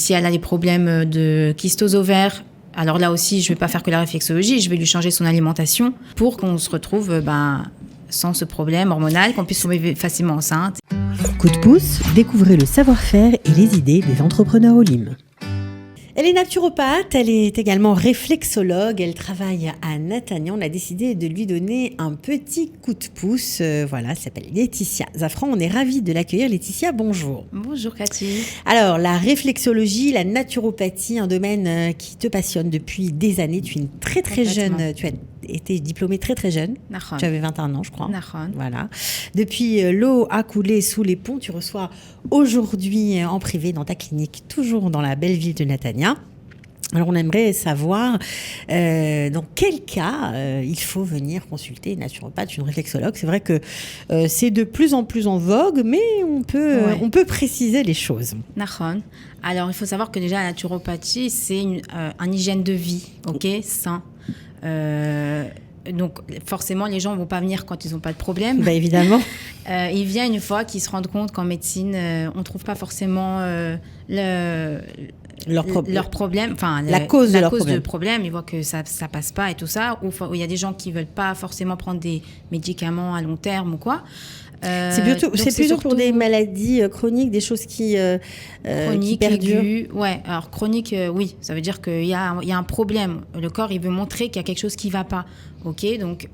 Si elle a des problèmes de kystose ovaire, alors là aussi, je ne vais pas faire que la réflexologie, je vais lui changer son alimentation pour qu'on se retrouve sans ce problème hormonal, qu'on puisse tomber facilement enceinte. Coup de pouce, découvrez le savoir-faire et les idées des entrepreneurs Olim. Elle est naturopathe, elle est également réflexologue, elle travaille à Natania. On a décidé de lui donner un petit coup de pouce. Elle s'appelle Laetitia Zafran. On est ravis de l'accueillir. Laetitia, bonjour. Bonjour Cathy. Alors, la réflexologie, la naturopathie, un domaine qui te passionne depuis des années. Tu es une très jeune, tu as été diplômée très jeune. Nahon. Tu avais 21 ans, je crois. Nahon. Voilà. Depuis, l'eau a coulé sous les ponts. Tu reçois aujourd'hui en privé dans ta clinique, toujours dans la belle ville de Natania. Alors, on aimerait savoir dans quel cas il faut venir consulter une naturopathe, une réflexologue. C'est vrai que c'est de plus en plus en vogue, mais on peut préciser les choses. Nahon. Alors, il faut savoir que déjà, la naturopathie, c'est un hygiène de vie, sain. Donc, forcément, les gens ne vont pas venir quand ils n'ont pas de problème. Évidemment. Ils viennent une fois qu'ils se rendent compte qu'en médecine, on ne trouve pas forcément leur problème, la cause de problème. Ils voient que ça passe pas et tout ça. Ou il y a des gens qui veulent pas forcément prendre des médicaments à long terme ou quoi. C'est plutôt pour des maladies chroniques, des choses qui perdurent. Aiguës. Ouais, alors chronique, oui, ça veut dire qu'il y a un problème. Le corps, il veut montrer qu'il y a quelque chose qui va pas. Donc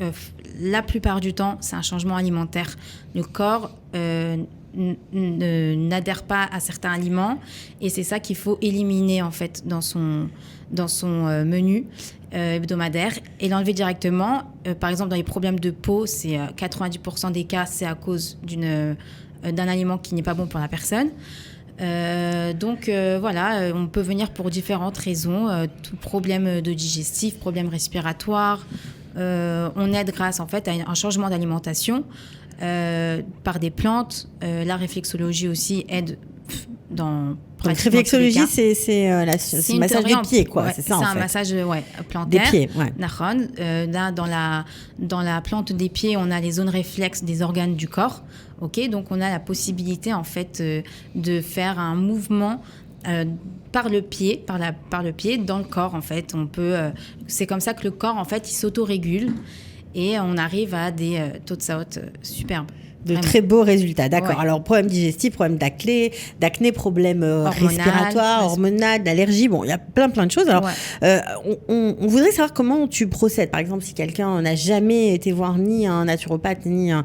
la plupart du temps, c'est un changement alimentaire. Le corps n'adhère pas à certains aliments et c'est ça qu'il faut éliminer en fait dans son menu hebdomadaire et l'enlever directement. Par exemple, dans les problèmes de peau, c'est 90% des cas, c'est à cause d'un aliment qui n'est pas bon pour la personne. On peut venir pour différentes raisons, tout problème de digestif, problème respiratoire. On aide grâce en fait à un changement d'alimentation par des plantes. La réflexologie aussi aide dans donc, réflexologie, c'est un massage des pieds, quoi. Ouais, c'est ça, un massage plantaire. Des pieds, ouais. Là, dans la plante des pieds, on a les zones réflexes des organes du corps. Donc, on a la possibilité, en fait, de faire un mouvement par le pied, dans le corps, en fait. C'est comme ça que le corps, en fait, il s'autorégule et on arrive à des taux de saute superbes. De très beaux résultats, d'accord. Ouais. Alors, problème digestif, problème d'acné, problème respiratoire, hormonal, d'allergie. Bon, il y a plein de choses. Alors, on voudrait savoir comment tu procèdes. Par exemple, si quelqu'un n'a jamais été voir ni un naturopathe, ni un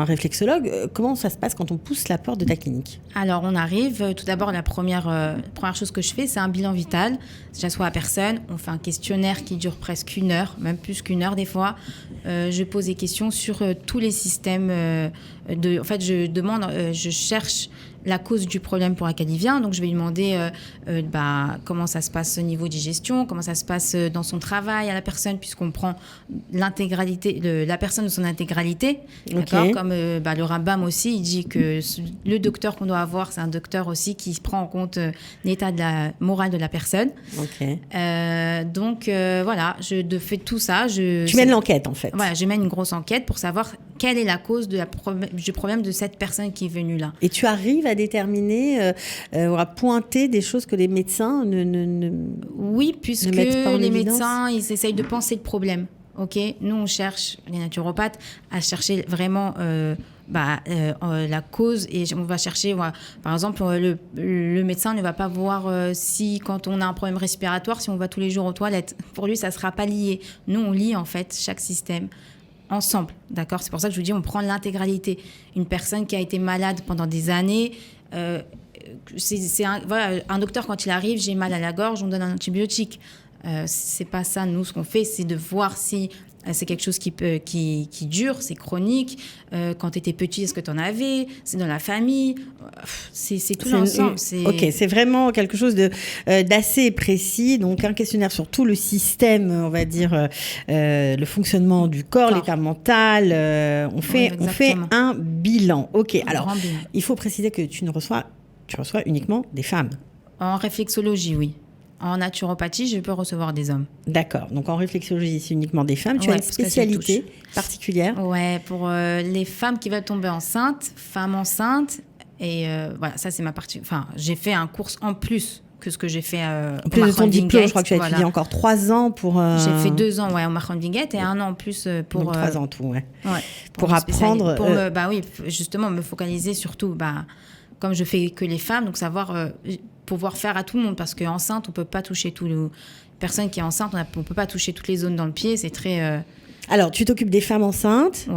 réflexologue, comment ça se passe quand on pousse la porte de ta clinique ? Alors, on arrive. Tout d'abord, la première chose que je fais, c'est un bilan vital. J'assois la personne. On fait un questionnaire qui dure presque 1 heure, même plus qu'1 heure des fois. Je pose des questions sur tous les systèmes. Je cherche la cause du problème pour laquelle il vient. Donc, je vais lui demander comment ça se passe au niveau digestion, comment ça se passe dans son travail à la personne, puisqu'on prend l'intégralité, la personne de son intégralité. D'accord. Comme le Rambam aussi, il dit que le docteur qu'on doit avoir, c'est un docteur aussi qui prend en compte l'état de la morale de la personne. Je fais tout ça. Tu mènes l'enquête, en fait. Voilà, je mène une grosse enquête pour savoir quelle est la cause du problème de cette personne qui est venue là. Et tu arrives à déterminer, à pointer des choses que les médecins Oui, puisque les médecins, ils essayent de penser le problème. Nous, on cherche, les naturopathes, à chercher vraiment la cause et on va chercher, par exemple, le médecin ne va pas voir si quand on a un problème respiratoire, si on va tous les jours aux toilettes. Pour lui, ça ne sera pas lié. Nous, on lie en fait chaque système ensemble, d'accord ? C'est pour ça que je vous dis, on prend l'intégralité. Une personne qui a été malade pendant des années, un docteur, quand il arrive, j'ai mal à la gorge, on donne un antibiotique. C'est pas ça, nous, ce qu'on fait, c'est de voir si c'est quelque chose qui dure, c'est chronique. Quand tu étais petit, est-ce que tu en avais ? C'est dans la famille. C'est tout l'ensemble. C'est vraiment quelque chose d'assez précis. Donc, un questionnaire sur tout le système, on va dire, le fonctionnement du corps, l'état mental. On fait un bilan. Alors, il faut préciser que tu reçois uniquement des femmes. En réflexologie, oui. En naturopathie, je peux recevoir des hommes. D'accord. Donc, en réflexologie, c'est uniquement des femmes. Tu as une spécialité particulière ? Ouais, pour les femmes qui veulent tomber enceintes, femmes enceintes. Et ça, c'est ma partie. Enfin, j'ai fait un cours en plus que ce que j'ai fait en plus de ton diplôme, je crois que tu as étudié encore 3 ans pour... J'ai fait 2 ans au Marchand de Vinguette et 1 an en plus pour... Donc 3 ans tout, pour apprendre... justement, me focaliser surtout, comme je fais que les femmes, donc savoir pouvoir faire à tout le monde, parce qu'enceinte, on ne peut pas toucher personne qui est enceinte, on ne peut pas toucher toutes les zones dans le pied, c'est très... Alors, tu t'occupes des femmes enceintes,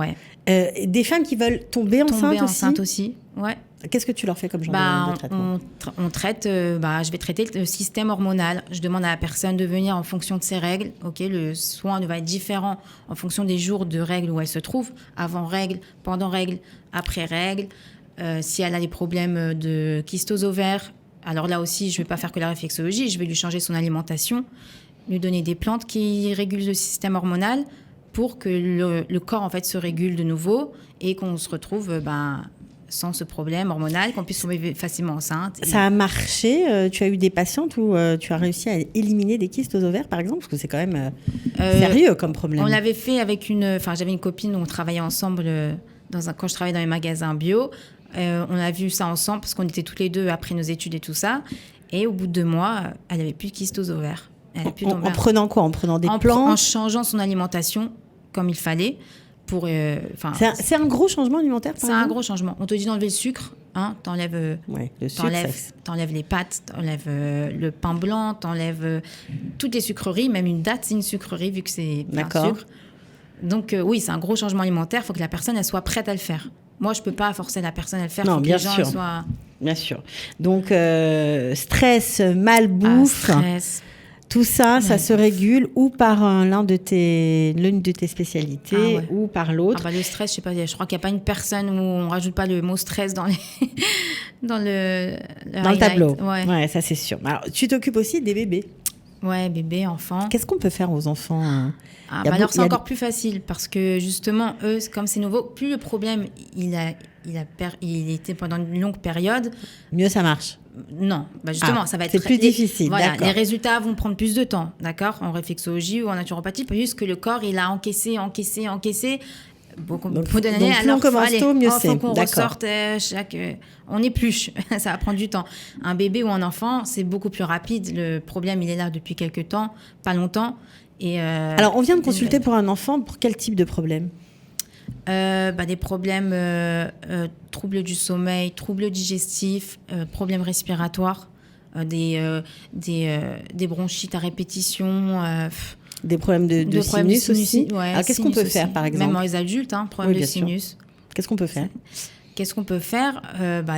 des femmes qui veulent tomber enceintes aussi. Ouais. Qu'est-ce que tu leur fais comme genre de traitement? On traite, je vais traiter le système hormonal. Je demande à la personne de venir en fonction de ses règles. Le soin va être différent en fonction des jours de règles où elle se trouve, avant règles, pendant règles, après règles. Si elle a des problèmes de kyste aux ovaires, alors là aussi, je ne vais pas faire que la réflexologie, je vais lui changer son alimentation, lui donner des plantes qui régulent le système hormonal pour que le corps en fait se régule de nouveau et qu'on se retrouve sans ce problème hormonal, qu'on puisse tomber facilement enceinte. Ça a marché? Tu as eu des patientes où tu as réussi à éliminer des kystes aux ovaires, par exemple? Parce que c'est quand même sérieux comme problème. On l'avait fait avec j'avais une copine, on travaillait ensemble quand je travaillais dans les magasins bio. On a vu ça ensemble parce qu'on était toutes les deux après nos études et tout ça. Et au bout de 2 mois, elle n'avait plus de kystes aux ovaires. En prenant quoi? En prenant des plantes? En changeant son alimentation comme il fallait. C'est un gros changement alimentaire, c'est un gros changement. On te dit d'enlever le sucre, t'enlèves, le sucre, t'enlèves les pâtes, t'enlèves le pain blanc, t'enlèves toutes les sucreries, même une date c'est une sucrerie vu que c'est un sucre. Donc oui, c'est un gros changement alimentaire, il faut que la personne elle soit prête à le faire. Moi, je ne peux pas forcer la personne à le faire. Non, bien sûr. Bien sûr. Donc, stress, malbouffe... stress. Tout ça, ça se régule ou par l'une de tes spécialités ou par l'autre. Le stress, je crois qu'il n'y a pas une personne où on ne rajoute pas le mot stress dans le tableau. Ouais, ça c'est sûr. Alors, tu t'occupes aussi des bébés. Ouais, bébés, enfants. Qu'est-ce qu'on peut faire aux enfants? Alors c'est encore plus facile parce que justement, eux, comme c'est nouveau, plus le problème il était pendant une longue période, mieux ça marche. Non, justement, ça va être... C'est plus difficile, d'accord. Les résultats vont prendre plus de temps, d'accord, en réflexologie ou en naturopathie, puisque le corps, il a encaissé. Beaucoup d'années, alors faut qu'on ressorte on épluche, ça va prendre du temps. Un bébé ou un enfant, c'est beaucoup plus rapide. Le problème, il est là depuis quelques temps, pas longtemps. Alors, on vient de consulter pour un enfant, pour quel type de problème? Des problèmes, troubles du sommeil, troubles digestifs, problèmes respiratoires, des bronchites à répétition. Des problèmes de sinus aussi. Alors, qu'est-ce qu'on peut faire, par exemple? Même dans les adultes, problèmes de sinus. Qu'est-ce qu'on peut faire?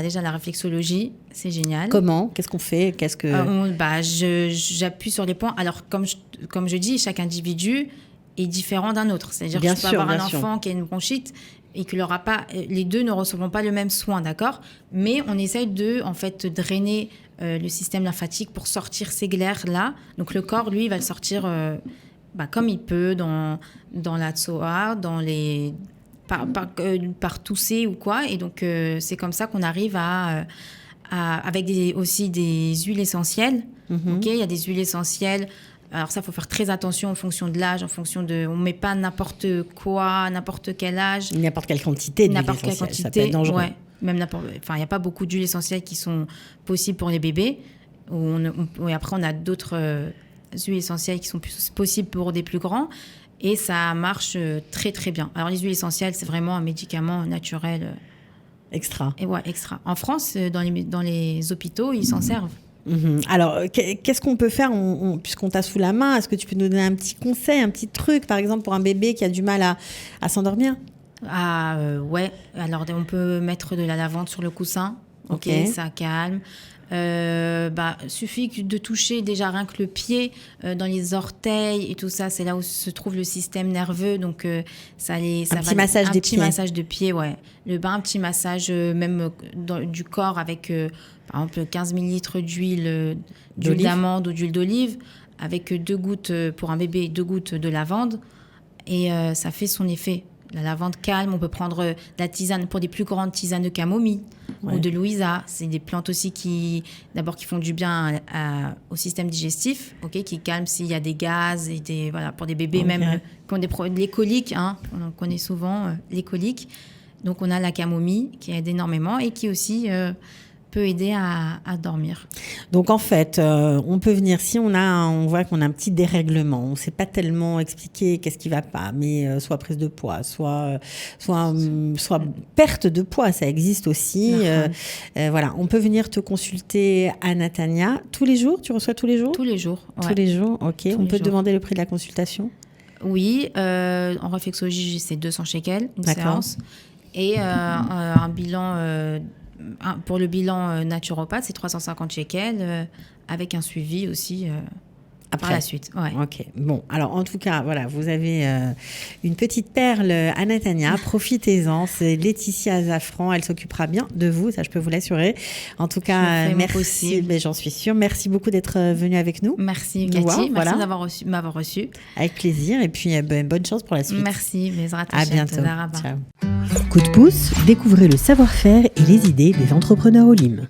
Déjà, la réflexologie, c'est génial. Comment? Qu'est-ce qu'on fait? J'appuie sur les points. Alors, comme je dis, chaque individu est différent d'un autre. C'est-à-dire que je peux avoir un enfant qui a une bronchite et que les deux ne recevront pas le même soin, d'accord? Mais on essaye de drainer le système lymphatique pour sortir ces glaires-là. Donc, le corps, lui, va le sortir comme il peut dans la tsoa, par tousser ou quoi. Et donc, c'est comme ça qu'on arrive avec aussi des huiles essentielles. Mm-hmm. Il y a des huiles essentielles. Alors ça, il faut faire très attention en fonction de l'âge, on ne met pas n'importe quoi, n'importe quel âge. N'importe quelle quantité d'huile essentielle, ça peut être dangereux. Ouais, il n'y a pas beaucoup d'huiles essentielles qui sont possibles pour les bébés. Après, on a d'autres huiles essentielles qui sont possibles pour des plus grands. Et ça marche très, très bien. Alors, les huiles essentielles, c'est vraiment un médicament naturel. Extra. Extra. En France, dans les hôpitaux, ils s'en servent. Mmh. Alors, qu'est-ce qu'on peut faire puisqu'on t'a sous la main? Est-ce que tu peux nous donner un petit conseil, un petit truc, par exemple, pour un bébé qui a du mal à s'endormir? Ouais. Alors, on peut mettre de la lavande sur le coussin. Ok, ça calme. Suffit de toucher déjà rien que le pied dans les orteils et tout ça, c'est là où se trouve le système nerveux, donc un petit massage de pied, ouais. Un petit massage même du corps avec par exemple 15 ml d'huile d'amande ou d'huile d'olive avec 2 gouttes pour un bébé, 2 gouttes de lavande et ça fait son effet. La lavande calme, on peut prendre de la tisane pour des plus grandes tisanes de camomille ou de louisa. C'est des plantes aussi qui font du bien au système digestif, qui calment s'il y a des gaz et pour des bébés même qui ont les coliques. On connaît souvent les coliques. Donc on a la camomille qui aide énormément et qui aussi peut aider à dormir. Donc en fait, on peut venir si on voit qu'on a un petit dérèglement, on ne sait pas tellement expliquer qu'est-ce qui ne va pas, mais soit prise de poids, soit perte de poids, ça existe aussi. Voilà, on peut venir te consulter à Natania tous les jours. Tu reçois tous les jours ? Tous les jours. Ouais. Tous les jours, ok. On peut te demander le prix de la consultation ? Oui, en réflexologie, c'est 200 shekels, une séance. Et un bilan, pour le bilan naturopathe, c'est 350 shekels, avec un suivi aussi par la suite. Ouais. Ok, bon, alors en tout cas, voilà, vous avez une petite perle à Natania, profitez-en, c'est Laetitia Azafran, elle s'occupera bien de vous, ça je peux vous l'assurer. En tout cas, merci, mais j'en suis sûre, merci beaucoup d'être venue avec nous. Merci Cathy, merci de m'avoir reçu. Avec plaisir, et puis bonne chance pour la suite. Merci, à bientôt. Ciao. Coup de pouce, découvrez le savoir-faire et les idées des entrepreneurs Olim.